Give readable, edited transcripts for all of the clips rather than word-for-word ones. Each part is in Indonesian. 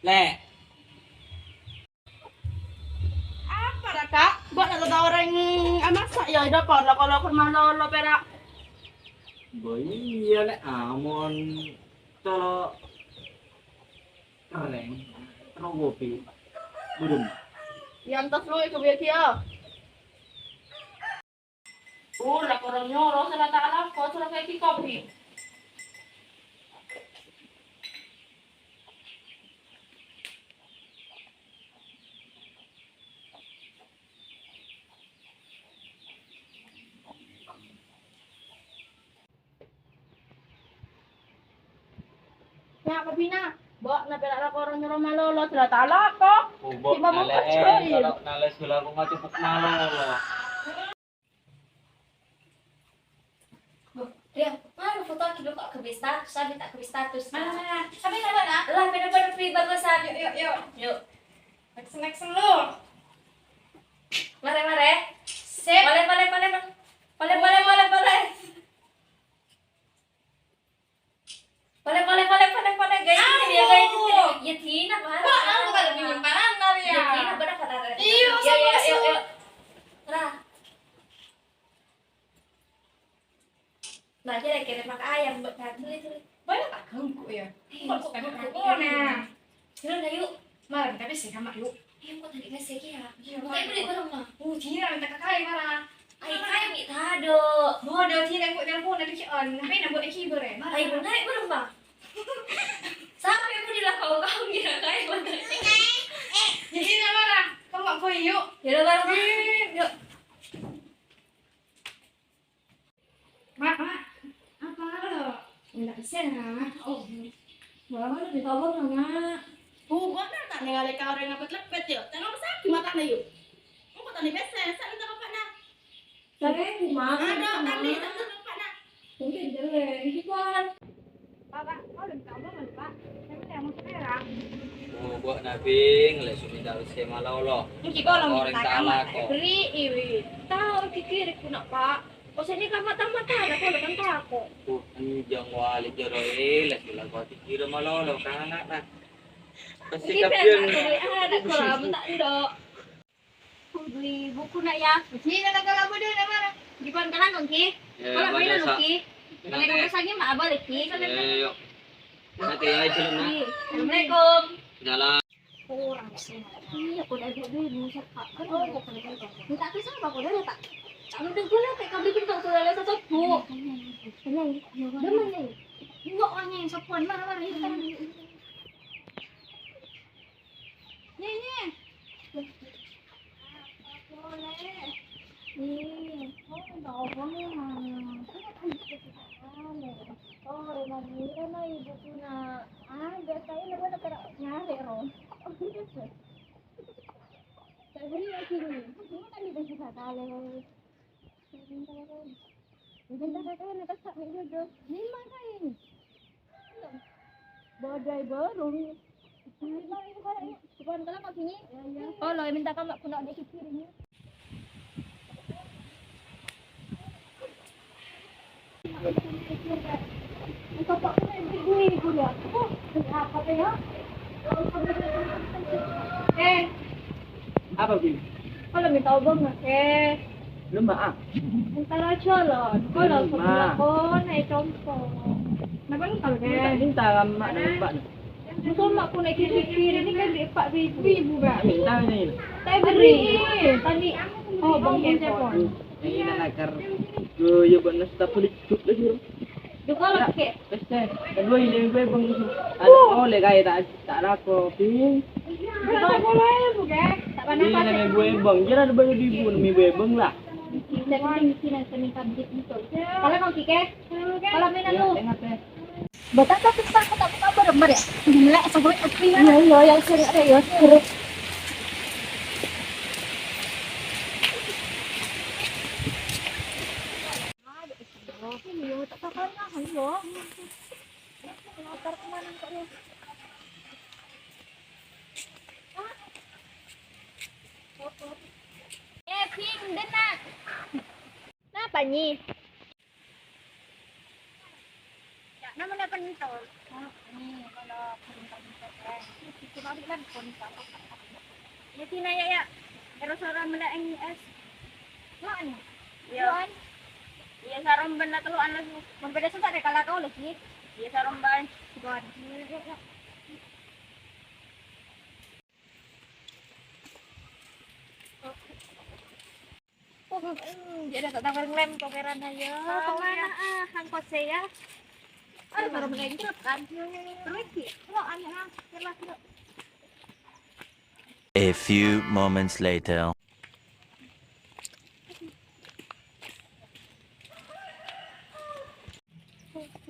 Le. Apa dah kak? Buat ada orang masak ya udah kalau ke malo perak. Boy, iya le amon tolo keren. Terus kopi. Belum. Yang tas lu itu biar kia. Lah korang nyoro salah tak alam kau salah kayak kopi. Ya kopi na. Buat na perak korang nyoro malo salah tak alam kau. Ubok Tiba mau nale kacau. kalau nale sulah ko nga tipok nalo lo. Dia, mana foto aku dulu kok ke status, sabi tak ke status. Mana? Sabi na ba na? Lah, bener-bener free bagus sabi. Yuk. Next lu. Mare. Sip. Boleh. Boleh, guys. Ini dia guys. Ya Tina, mana? Kok aku kada penyimpanan dari Ya ya. Tina, bener kata. Iyo, Yuk. Nah, dia kirim makan ayam buat tadi itu. Banyak tak kengku ya. Kok Kamu kok kemana? Yuk, dah yuk. Mari tapi sih sama yuk. Kok tadi ngasih ya? Iya, Kayak beli barang mah. Tina minta kakak marah. Ay, kaya mi tado. Bodoh Tina buat telepon dari Kion. Tapi nak buat keyboard ya. Ay, naik barang bang. Sampai aku dilakau kau kira kaya mana. Jadi Tina marah. Kau nggak boleh yuk. Ya udah barang bang. Yuk. Mak. Apa lo? Enggak bisa na. Oh. Malah lebih tolong sama. Buat na tak ningali kau orang ngapet lepet yuk. Tengok sakit mata na yuk. Mau tani biasa, saya minta kapan na. Tapi mah. Ada tani tak kapan na. Mungkin jalan. Gimana? Pak, kau udah tahu belum Pak? Saya minta yang mau sekarang. Ubok na bing le sumida se malo lo. Mungkin kau lo Orang minta salah kamu kok. beri iwi. Tahu kikir ku nak Pak. Kau sini kan mata-mata ada kau kan takut. Anjang wali jero le sulah ko tikira malo lo kana na. Kasi Kita kapyan. ada kalau minta ndok. Beli buku nak ya. Sini nak kalau boleh nak mana? Di pan kanan dong ki. Kalau boleh dong ki. Kalau kamu sayang mak balik ki. Yuk. Nanti aja lu na. Assalamualaikum. Jalan. Kurang sih. Iya, aku udah beli musak Pak. Kan bukan itu. Minta ke siapa kau dah tak? Kamu dengar lah kayak kau bikin tak sudah satu bu. Tenang. Demam ni. Enggak orang yang sopan mana ini. Ni. Boleh. Nih, tahu boleh mana? Oh, Rena ibu punya. Ada saya nak ada nyari roh. Saya beri lagi ni. Semua tadi dah sudah kalau. Bentar nak tak ni juga. Ni mana ini? Badai baru ni. Bukan kalau kat sini. Oh, lo minta kamu nak nak dia kiri ni. Kau tak pernah beli ni pula. Oh, apa tu ya? Apa bing? Kalau minta ubah nak Lumba ah. minta lah calon. Kalau sebelah pun naik contoh. Kenapa ni kalau Minta mak na lumba na. Musuh mak pun naik kiri ni kan dia 4,000 kan? Minta ni. Tak beri. Tadi oh bang telepon. Ini na nakar. Yo ba na sta pulit kut lagi. Dua kalau ke. Beste. Kedua ini gue bang. Ada oleh gaya tak ada kopi. Tak boleh bukan? Tak Ini pandai nama gue bang. Jadi ada banyak ribu nama gue bang lah. Sini sini kabit itu. Kalau kau kike? Kalau main lu. Ingat ya. Betul tak tak tak kabar ber ya. Melek sampai api ya. Iya yang sering ada ya. Tak tahu nak hayo. Motor kemana kok ya? Ping denak. Kenapa ni? Ya, nama dia pentol. Ni kalau pentol. Kunari lang kon sa. Ya tinaya ya. Pero sarang malaing es. Laan. Yan. Iya sarang ban na tuloan lang. Magbeda sa sa kalakaw lagi. Iya sarang ban. Gon. Jadi tak tahu lem pameran aja. Kemana hangkot saya? Aduh baru mengenjot kan. Terus kalau anak jelas. A few moments later.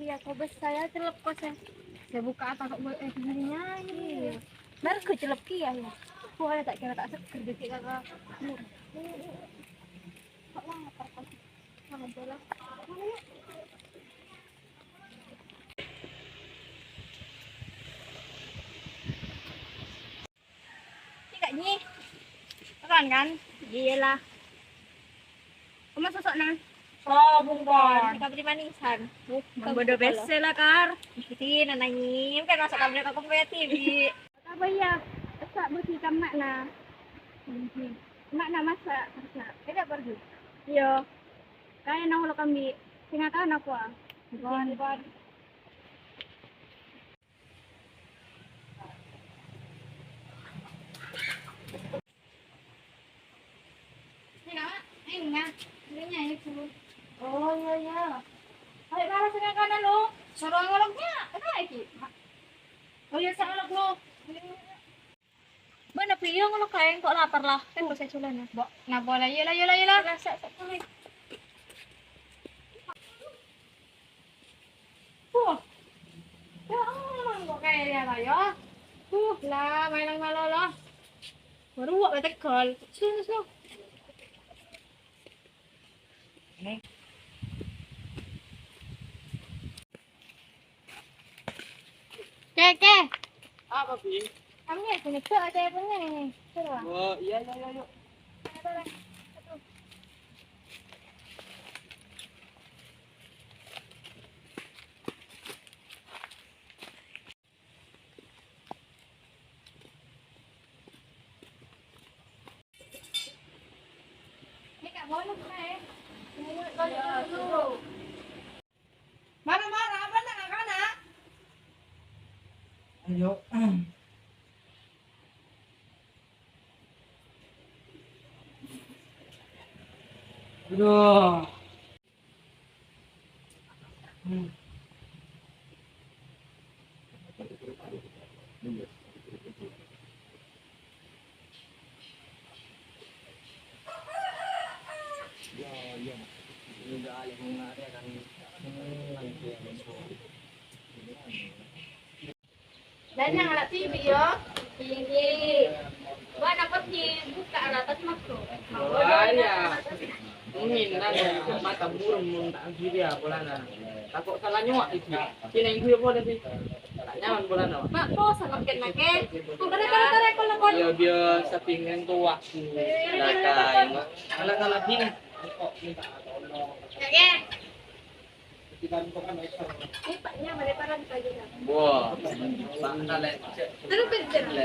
Iya, kobes saya celep kok saya buka apa kok buat ininya ini. Baru ke celep kia ya. Boleh tak kira tak seger dikit kakak. Kok lah apa sama bola. Ini kak Nyi. Kan? Iyalah. Kamu sosok nang. Oh, bukan. Kita beri manisan. Bodoh bese lah, Kar. Iti nanangin kan masuk kamera ke kompetitif. Apa ya? Tak bersih kamak na. Mak na masak. Tidak pergi. Iya. Kaya nang ulo kami. Tingatan aku ah. Bukan. Ini nga. Ini nga ini pun. Oh iya iya. Ayo para sa kanan lo. Sorong ngoloknya. Ano lagi? Oh iya sa alok lo. Ba napiyong lo kain kok lapar lah. Kan ko sa sulan na. Bo, na bola yela. Rasa sa tuloy. Ya naman kok kaya tayo. Lah, may lang malolo. Baru wak betekol. Sino. Ke. Apa, Pi? Kami ya sini ke ada punya nih. Seru. Oh, iya, yuk. Ini kak boleh kayak. Marah-marah apa nak? Ayo. Aduh. Dan yang alat TV ya. Ini. Ba dapat dibuka atas makro. Bahaya. Ini nanya mata burung mun tak kiri ya bolana. Takut salah nyuak itu. Sini yang gue boleh sih. Tak nyaman bolana. Mak po sa kapit na ke. Kung kare ko lang ko. Dia dia sapingan tua. Dakai. Alang-alang ding. Kage. Ini paknya maliparan pa dyan. Wah. Bangka le. Ano pwede na?